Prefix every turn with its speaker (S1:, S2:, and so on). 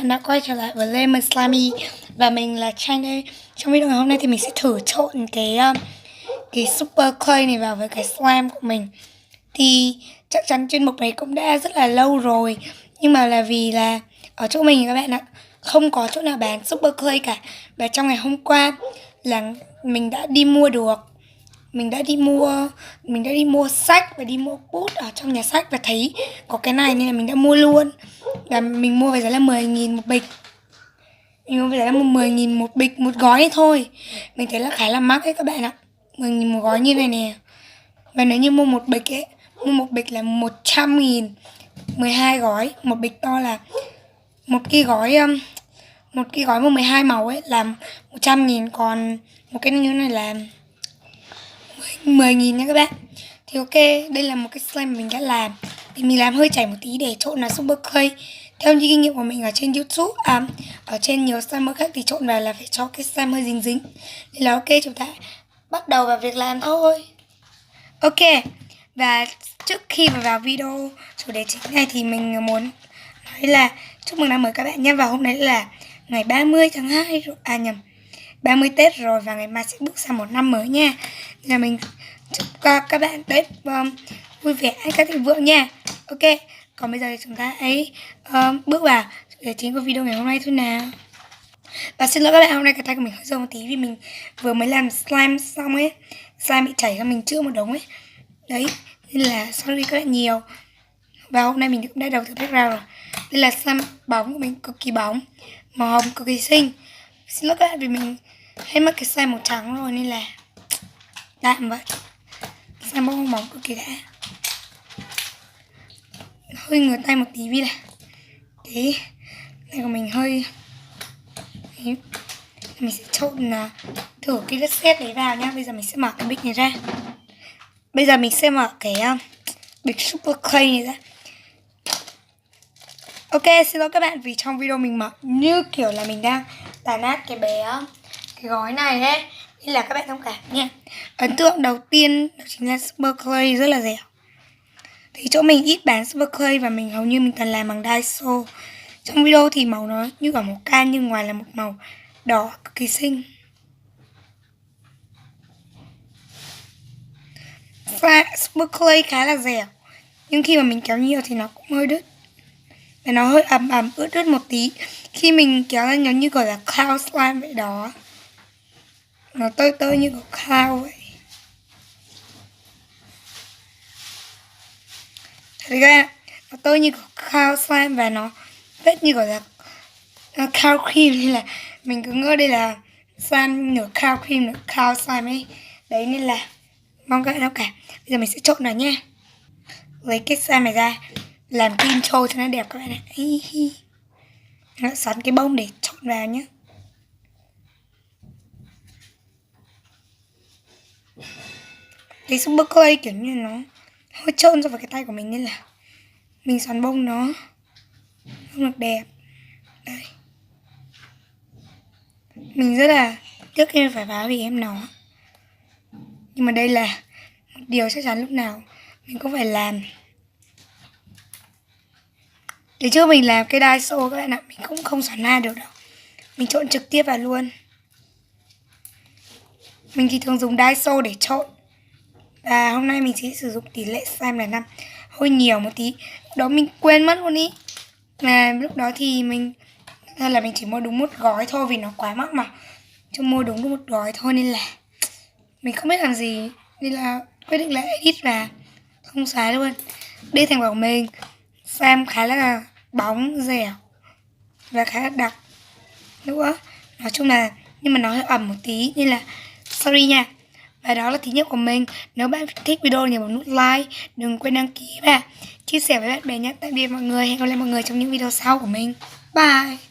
S1: bạn đã quay trở lại với Lemon Slimy và mình là Chanh đây. Trong video ngày hôm nay thì mình sẽ thử trộn cái Super Clay này vào với cái slime của mình. Thì chắc chắn chuyên mục này cũng đã rất là lâu rồi, nhưng mà là vì là ở chỗ mình các bạn ạ, không có chỗ nào bán Super Clay cả. Và trong ngày hôm qua là mình đã đi mua được. Mình đã đi mua sách và đi mua bút ở trong nhà sách và thấy có cái này nên là mình đã mua luôn. Và mình mua với giá là 10.000 một bịch. Mình mua với giá là 10.000 một bịch, một gói ấy thôi. Mình thấy là khá là mắc ấy các bạn ạ. 10.000 một gói như này nè. Và nếu như mua một bịch ấy, mua một bịch là 100.000, 12 gói. Một bịch to là một cái gói mà 12 màu ấy là 100.000, còn một cái như này là 10.000 nha các bạn. Thì ok, đây là một cái slime mình đã làm. Thì mình làm hơi chảy một tí để trộn là Super Clay. Theo như kinh nghiệm của mình ở trên YouTube, ở trên nhiều slime khác thì trộn vào là phải cho cái slime hơi dính dính. Thì là ok, chúng ta bắt đầu vào việc làm thôi. Ok, và trước khi mà vào video chủ đề chính này thì mình muốn nói là chúc mừng năm mới các bạn nhé. Và hôm nay là ngày 30 tháng 2 rồi, 30 Tết rồi, và ngày mai sẽ bước sang một năm mới nha. Nên là mình chúc các bạn Tết vui vẻ, anh các thịnh vượng nha. Ok, còn bây giờ thì chúng ta hãy bước vào chủ đề chính của video ngày hôm nay thôi nào. Và xin lỗi các bạn, hôm nay cái tay của mình hơi dơ một tí vì mình vừa mới làm slime xong ấy. Slime bị chảy ra mình chữa một đống ấy. Đấy, nên là sorry các bạn nhiều. Và hôm nay mình cũng đã đầu tư background rồi. Đây là slime bóng của mình, cực kỳ bóng, màu hồng cực kỳ xinh. Xin lỗi các bạn vì mình hay mất cái slime màu trắng rồi nên là đạm vậy. Slime bóng bóng cực kỳ đã. Hơi ngửa tay một tí vì là cái này của mình hơi đấy. Mình sẽ trộn thử cái đất sét đấy vào nhá. Bây giờ mình sẽ mở cái bịch này ra. Bây giờ mình sẽ mở cái bịch Super Clay này ra. Ok, xin lỗi các bạn vì trong video mình mở như kiểu là mình đang tàn nát cái gói này đấy, nên là các bạn thông cảm nha. Ấn tượng đầu tiên đó chính là Super Clay rất là dẻo. Thì chỗ mình ít bán Super Clay và mình hầu như mình toàn làm bằng Daiso. Trong video thì màu nó như cả màu can nhưng ngoài là một màu đỏ cực kỳ xinh. Super Clay khá là dẻo, nhưng khi mà mình kéo nhiều thì nó cũng hơi đứt. Và nó hơi ẩm ướt một tí. Khi mình kéo ra nó như gọi là cloud slime vậy đó. Nó tơi như của cloud vậy. Thấy các bạn, nó tơi như của cloud slime và nó vết như gọi là cloud cream, nên là mình cứ ngỡ đây là slime nửa cloud cream nửa cloud slime ấy. Đấy nên là mong các bạn thông cảm. Bây giờ mình sẽ trộn nó nha. Lấy cái slime này ra làm cái intro cho nó đẹp các bạn ạ. Nó sắn cái bông để trộn vào nhé. Cái Super Clay kiểu như nó hơi trơn so với cái tay của mình nên là mình xoắn bông nó không được đẹp. Đây, mình rất là tiếc khi phải phá vì em nó, nhưng mà đây là một điều chắc chắn lúc nào mình cũng phải làm. Để trước mình làm cái Daiso các bạn ạ, mình cũng không xoắn na được đâu, mình trộn trực tiếp vào luôn. Mình thì thường dùng Daiso để trộn, và hôm nay mình sẽ sử dụng tỷ lệ slime là 5, hơi nhiều một tí. Lúc đó mình quên mất luôn ý. Mà lúc đó thì mình chỉ mua đúng một gói thôi vì nó quá mắc mà. Chứ mua đúng một gói thôi nên là mình không biết làm gì, nên là quyết định là edit và không xóa luôn. Đây thành quả của mình. Slime khá là bóng, dẻo và khá là đặc nữa. Nói chung là nhưng mà nó hơi ẩm một tí nên là sorry nha. Và đó là thí nghiệm của mình. Nếu bạn thích video thì bấm nút like, đừng quên đăng ký và chia sẻ với bạn bè nhé. Tạm biệt mọi người, hẹn gặp lại mọi người trong những video sau của mình. Bye.